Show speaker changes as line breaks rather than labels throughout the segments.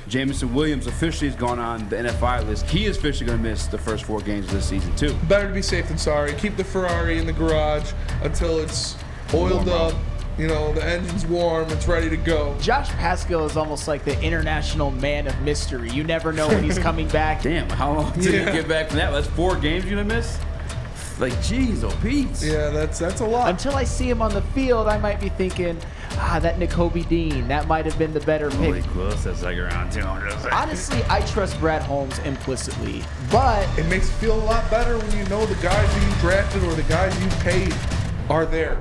Jameson Williams officially has gone on the NFI list. He is officially going to miss the first 4 games of this season, too.
Better to be safe than sorry. Keep the Ferrari in the garage until it's oiled up. You know, the engine's warm, it's ready to go.
Josh Paschal is almost like the international man of mystery. You never know when he's coming back.
Damn, how long did he get back from that? That's 4 games you're going to miss? Like, jeez, oh, Pete.
Yeah, that's a lot.
Until I see him on the field, I might be thinking, that Nakobe Dean, that might have been the better pick.
Really close, that's like around 200.
Honestly, I trust Brad Holmes implicitly, but
it makes you feel a lot better when you know the guys that you drafted or the guys you paid are there.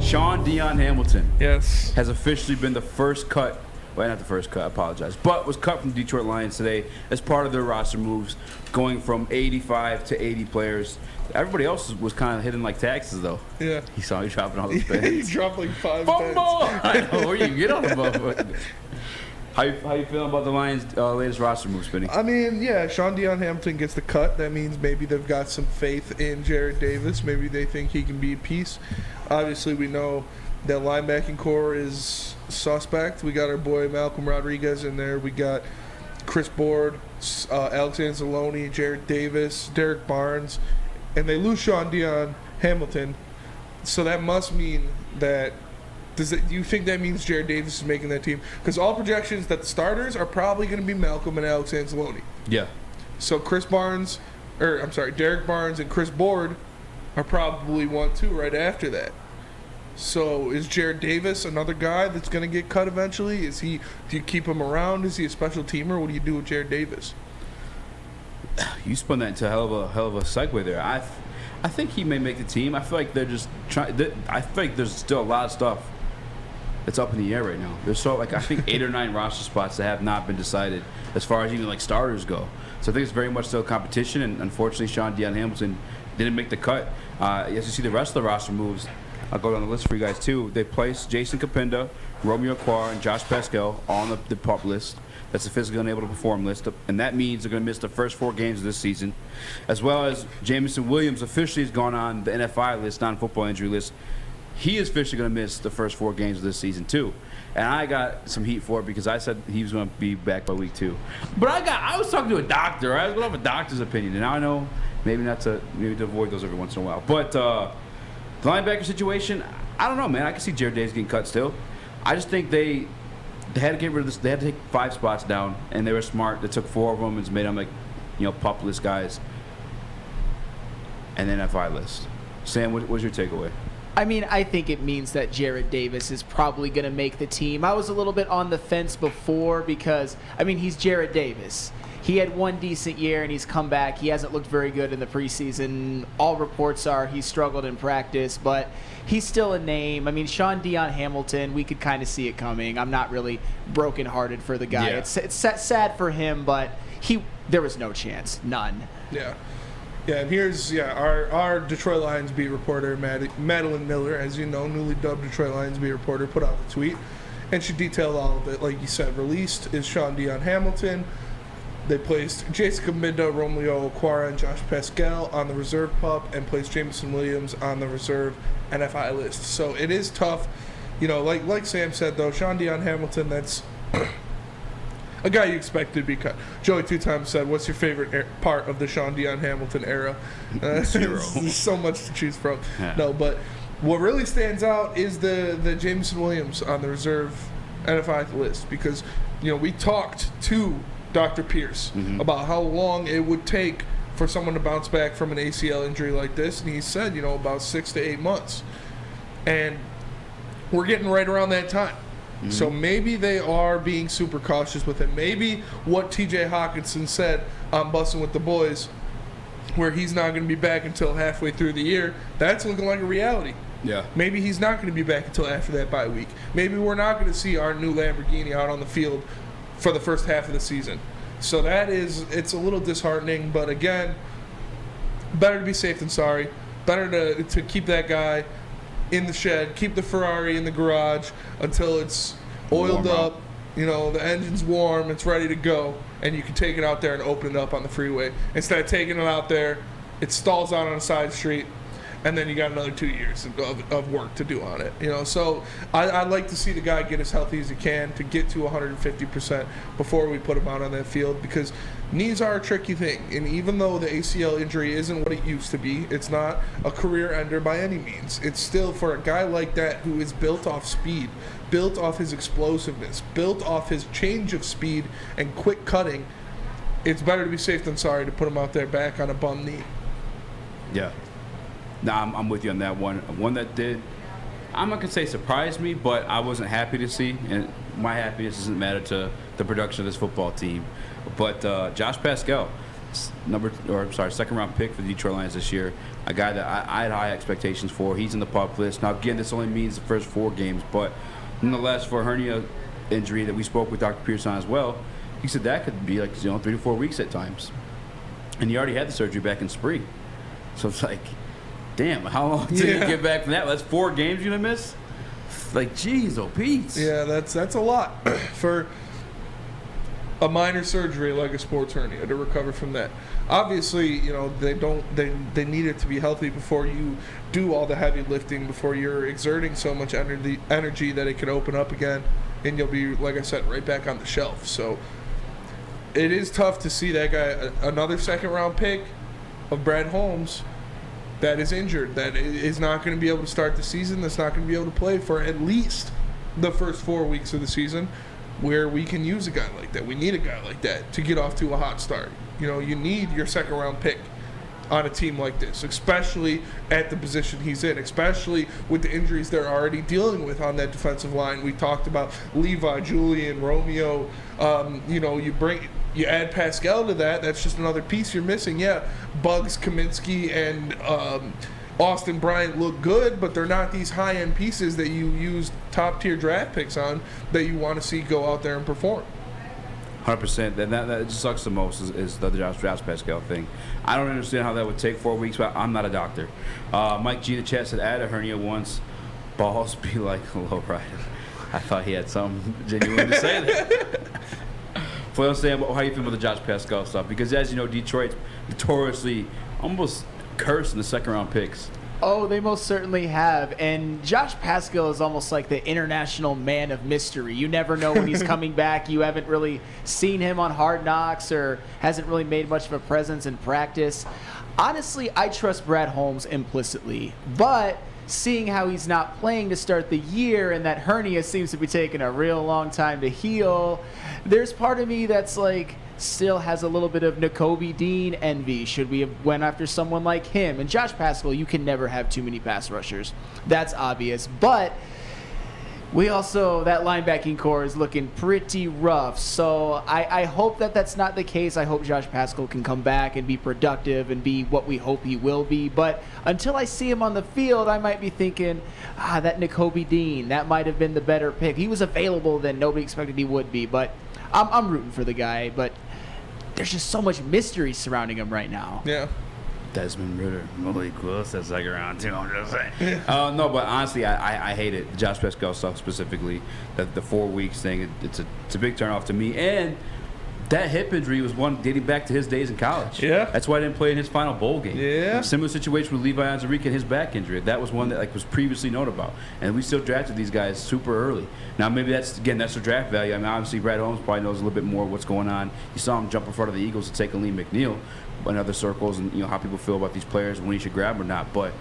Sean Dion Hamilton
Yes.
has officially been the first cut. Well, not the first cut, I apologize. But was cut from Detroit Lions today as part of their roster moves, going from 85 to 80 players. Everybody else was kind of hitting like taxes, though.
Yeah.
He saw me dropping all those
He
pens.
dropped like 5
Fumble!
pens.
I know, where you get on the ball. How you feeling about the Lions' latest roster move, Spinny?
I mean, yeah, Sean Dion Hamilton gets the cut. That means maybe they've got some faith in Jared Davis. Maybe they think he can be a piece. Obviously, we know that linebacking core is suspect. We got our boy Malcolm Rodriguez in there. We got Chris Board, Alexander Zaloni, Jared Davis, Derek Barnes, and they lose Sean Dion Hamilton. So that must mean that. Do you think that means Jared Davis is making that team? Because all projections that the starters are probably going to be Malcolm and Alex Anzalone.
Yeah.
So Derek Barnes and Chris Board are probably 1-2 right after that. So is Jared Davis another guy that's going to get cut eventually? Do you keep him around? Is he a special teamer? What do you do with Jared Davis?
You spun that into a hell of a segue there. I think he may make the team. I feel like they're just trying. I feel like there's still a lot of stuff that's up in the air right now. There's I think 8 or 9 roster spots that have not been decided as far as even like starters go. So I think it's very much still competition, and unfortunately Sean Dion Hamilton didn't make the cut. As you see the rest of the roster moves, I'll go down the list for you guys too. They placed Jason Kapinda, Romeo Aquar, and Josh Paschal on the PUP list. That's the physically unable to perform list, and that means they're going to miss the first 4 games of this season, as well as Jameson Williams officially has gone on the NFI list, non-football injury list. He is officially going to miss the first 4 games of this season too, and I got some heat for it because I said he was going to be back by week 2. But I was talking to a doctor. I was going off a doctor's opinion, and now I know maybe to avoid those every once in a while. But the linebacker situation, I don't know, man. I can see Jared Davis getting cut still. I just think they had to get rid of this. They had to take 5 spots down, and they were smart. They took 4 of them and made them like, PUP list guys, and then NFI list. Sam, what was your takeaway?
I mean, I think it means that Jared Davis is probably going to make the team. I was a little bit on the fence before because, I mean, he's Jared Davis. He had 1 decent year, and he's come back. He hasn't looked very good in the preseason. All reports are he struggled in practice, but he's still a name. I mean, Sean Dion Hamilton, we could kind of see it coming. I'm not really brokenhearted for the guy.
Yeah.
It's sad for him, but there was no chance. None.
Yeah. Yeah, and here's our Detroit Lions beat reporter, Madeline Miller, as you know, newly dubbed Detroit Lions beat reporter, put out the tweet, and she detailed all of it. Like you said, released is Sean Dion Hamilton. They placed Jason Kapinda, Romeo Aquara, and Josh Paschal on the reserve PUP, and placed Jameson Williams on the reserve NFI list. So it is tough. Like Sam said, though, Sean Dion Hamilton, that's a guy you expected to be cut. Joey 2 times said, what's your favorite part of the Sean Dion Hamilton era?
0.
There's so much to choose from.
Yeah.
No, but what really stands out is the Jameson Williams on the reserve NFI list, because we talked to Dr. Pierce about how long it would take for someone to bounce back from an ACL injury like this, and he said about 6 to 8 months, and we're getting right around that time. So maybe they are being super cautious with him. Maybe what TJ Hawkinson said on Bussin' with the Boys, where he's not going to be back until halfway through the year, that's looking like a reality.
Yeah.
Maybe he's not going to be back until after that bye week. Maybe we're not going to see our new Lamborghini out on the field for the first half of the season. So it's a little disheartening, but again, better to be safe than sorry. Better to keep that guy in the shed, keep the Ferrari in the garage until it's oiled up, the engine's warm, it's ready to go, and you can take it out there and open it up on the freeway. Instead of taking it out there, it stalls out on a side street, and then you got another 2 years of work to do on it. So I'd like to see the guy get as healthy as he can to get to 150% before we put him out on that field, because knees are a tricky thing. And even though the ACL injury isn't what it used to be, it's not a career ender by any means. It's still, for a guy like that who is built off speed, built off his explosiveness, built off his change of speed and quick cutting, it's better to be safe than sorry to put him out there back on a bum knee.
Yeah. No, I'm with you on that one. One that did, I'm not going to say surprised me, but I wasn't happy to see. And my happiness doesn't matter to the production of this football team. But Josh Paschal, second round pick for the Detroit Lions this year, a guy that I had high expectations for. He's in the PUP list. Now, again, this only means the first 4 games, but nonetheless, for a hernia injury that we spoke with Dr. Pierce on as well, he said that could be like 3 to 4 weeks at times. And he already had the surgery back in spring. So it's like, damn, how long did you get back from that? That's 4 games you're going to miss? Like, geez, oh, Pete.
Yeah, that's a lot for a minor surgery like a sports hernia to recover from that. Obviously, they need it to be healthy before you do all the heavy lifting, before you're exerting so much energy that it can open up again, and you'll be, like I said, right back on the shelf. So it is tough to see that guy, another second-round pick of Brad Holmes, that is injured, that is not going to be able to start the season, that's not going to be able to play for at least the first 4 weeks of the season, where we can use a guy like that. We need a guy like that to get off to a hot start. You need your second-round pick on a team like this, especially at the position he's in, especially with the injuries they're already dealing with on that defensive line. We talked about Levi, Julian, Romeo. You add Paschal to that, that's just another piece you're missing. Yeah, Bugs, Kaminsky, and Austin Bryant look good, but they're not these high-end pieces that you use top-tier draft picks on that you want to see go out there and perform.
100%. And that just sucks the most is the Josh Paschal thing. I don't understand how that would take 4 weeks, but I'm not a doctor. Mike G in the chat said, I had a hernia once. Balls be like a low rider. I thought he had something genuine to say there. Well, Sam, how you feel about the Josh Paschal stuff? Because as you know, Detroit's notoriously almost cursed in the second-round picks.
Oh, they most certainly have. And Josh Paschal is almost like the international man of mystery. You never know when he's coming back. You haven't really seen him on Hard Knocks or hasn't really made much of a presence in practice. Honestly, I trust Brad Holmes implicitly. But seeing how he's not playing to start the year and that hernia seems to be taking a real long time to heal, there's part of me that's like, still has a little bit of Nakobe Dean envy. Should we have went after someone like him? And Josh Paschal, you can never have too many pass rushers. That's obvious. But we also, that linebacking core is looking pretty rough. So I hope that that's not the case. I hope Josh Paschal can come back and be productive and be what we hope he will be. But until I see him on the field, I might be thinking, that Nakobe Dean, that might have been the better pick. He was available then. Nobody expected he would be. But I'm rooting for the guy. But there's just so much mystery surrounding him right now.
Yeah.
Desmond Ridder, Malik Willis, that's like around 2, I'm just saying. No, but honestly, I hate it. Josh Paschal stuff specifically, that the 4 weeks thing, it's a big turnoff to me. And that hip injury was one dating back to his days in college.
Yeah.
That's why I didn't play in his final bowl game.
Yeah.
Similar situation with Levi Onwuzurike and his back injury. That was one that was previously known about. And we still drafted these guys super early. Now, maybe that's their draft value. I mean, obviously, Brad Holmes probably knows a little bit more what's going on. You saw him jump in front of the Eagles to take Aleem McNeil in other circles, and how people feel about these players, when he should grab them or not. But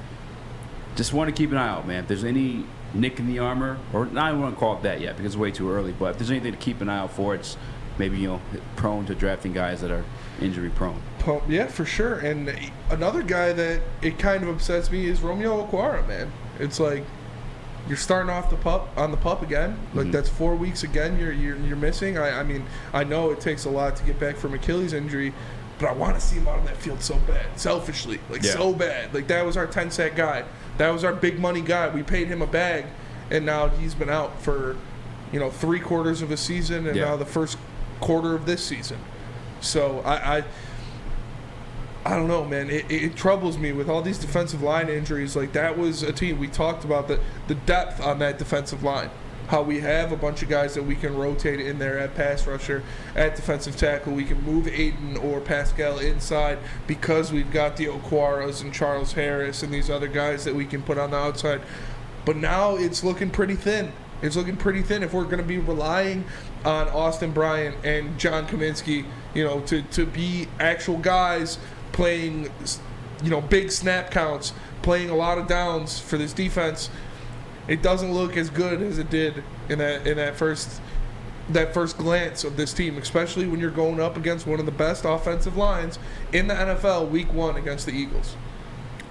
just want to keep an eye out, man. If there's any nick in the armor, or not even want to call it that yet because it's way too early, but if there's anything to keep an eye out for, it's maybe prone to drafting guys that are injury prone.
Yeah, for sure. And another guy that it kind of upsets me is Romeo Okwara, man. It's like you're starting off on the pup again. Like that's 4 weeks again you're missing. I mean, I know it takes a lot to get back from Achilles injury, but I want to see him out on that field so bad, selfishly, so bad. Like that was our 10-sack guy. That was our big money guy. We paid him a bag, and now he's been out for 3/4 of a season, and now the first quarter of this season. So I don't know, man. It troubles me with all these defensive line injuries. Like that was a team we talked about the depth on that defensive line. how we have a bunch of guys that we can rotate in there at pass rusher, at defensive tackle. We can move Aiden or Paschal inside because we've got the Okwaras and Charles Harris and these other guys that we can put on the outside. But now it's looking pretty thin. It's looking pretty thin if we're going to be relying on Austin Bryant and John Kaminsky, to be actual guys playing, big snap counts, playing a lot of downs for this defense. It doesn't look as good as it did in that first glance of this team, especially when you're going up against one of the best offensive lines in the NFL week 1 against the Eagles.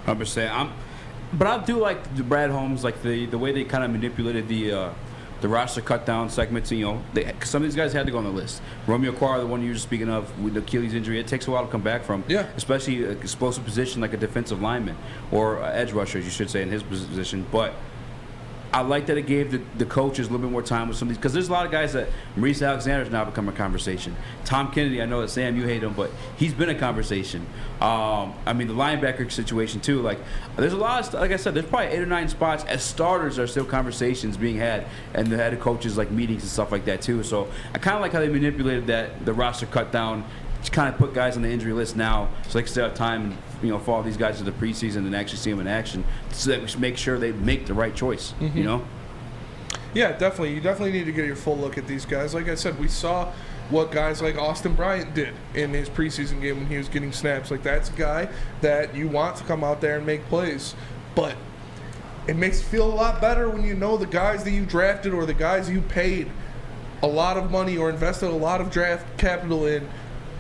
100%. But I do like the Brad Holmes, like the way they kind of manipulated the roster cut down segments. Some of these guys had to go on the list. Romeo Okwara, the one you were just speaking of, with the Achilles injury, it takes a while to come back from.
Yeah.
Especially an explosive position like a defensive lineman or edge rusher, as you should say, in his position. But I like that it gave the coaches a little bit more time with some of these, because there's a lot of guys that Maurice Alexander's now become a conversation. Tom Kennedy, I know that Sam, you hate him, but he's been a conversation. The linebacker situation too. Like, there's a lot of like I said, there's probably 8 or 9 spots as starters are still conversations being had, and the head coaches like meetings and stuff like that too. So I kind of like how they manipulated the roster cut down to kind of put guys on the injury list now, so they can still have time, for all these guys to the preseason and actually see them in action, so that we should make sure they make the right choice.
Yeah, definitely. You definitely need to get your full look at these guys. Like I said, we saw what guys like Austin Bryant did in his preseason game when he was getting snaps. Like, that's a guy that you want to come out there and make plays. But it makes you feel a lot better when you know the guys that you drafted or the guys you paid a lot of money or invested a lot of draft capital in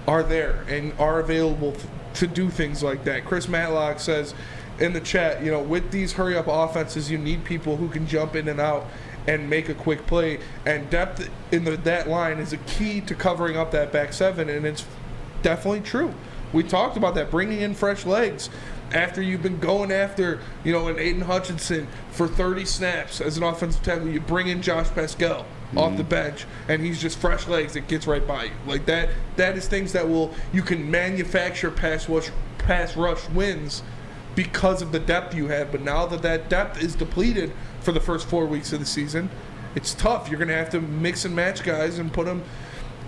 are there and are available to do things like that. Chris Matlock says in the chat, with these hurry-up offenses, you need people who can jump in and out and make a quick play. And depth in that line is a key to covering up that back seven, and it's definitely true. We talked about that, bringing in fresh legs after you've been going after, an Aiden Hutchinson for 30 snaps as an offensive tackle. You bring in Josh Paschal off the bench, and he's just fresh legs that gets right by you. Like that is things that you can manufacture pass rush wins because of the depth you have. But now that depth is depleted for the first 4 weeks of the season, it's tough. You're going to have to mix and match guys and put them,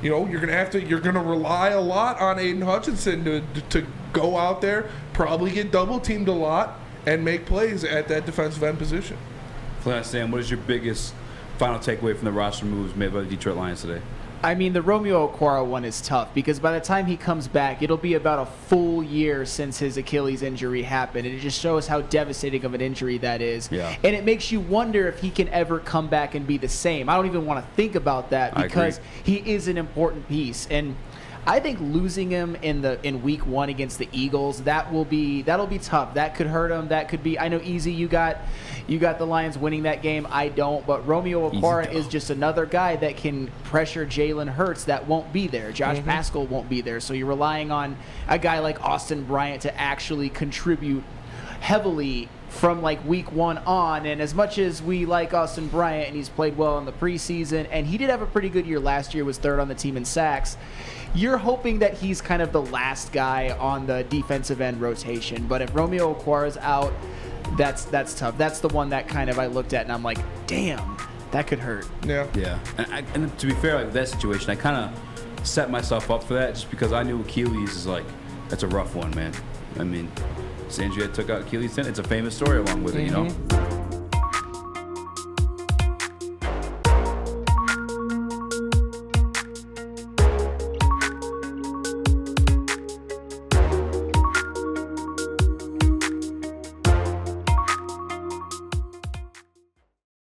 you're going to rely a lot on Aiden Hutchinson to go out there, probably get double teamed a lot, and make plays at that defensive end position.
Sam, what is your biggest final takeaway from the roster moves made by the Detroit Lions today?
The Romeo Okwara one is tough because by the time he comes back, it'll be about a full year since his Achilles injury happened. And it just shows how devastating of an injury that is.
Yeah.
And it makes you wonder if he can ever come back and be the same. I don't even want to think about that because he is an important piece. And I think losing him in week 1 against the Eagles, that'll be tough. That could hurt him. That could be. I know, Easy, you got the Lions winning that game. I don't. But Romeo Okwara is just another guy that can pressure Jalen Hurts that won't be there. Josh Paschal won't be there. So you're relying on a guy like Austin Bryant to actually contribute heavily from like week 1 on. And as much as we like Austin Bryant and he's played well in the preseason, and he did have a pretty good year last year, was 3rd on the team in sacks, you're hoping that he's kind of the last guy on the defensive end rotation. But if Romeo Okwara's out, that's tough. That's the one that kind of I looked at and I'm like, damn, that could hurt.
Yeah.
And to be fair, like that situation, I kind of set myself up for that just because I knew Achilles is that's a rough one, man. It's the injury that took out Achilles' tendon. It's a famous story along with it,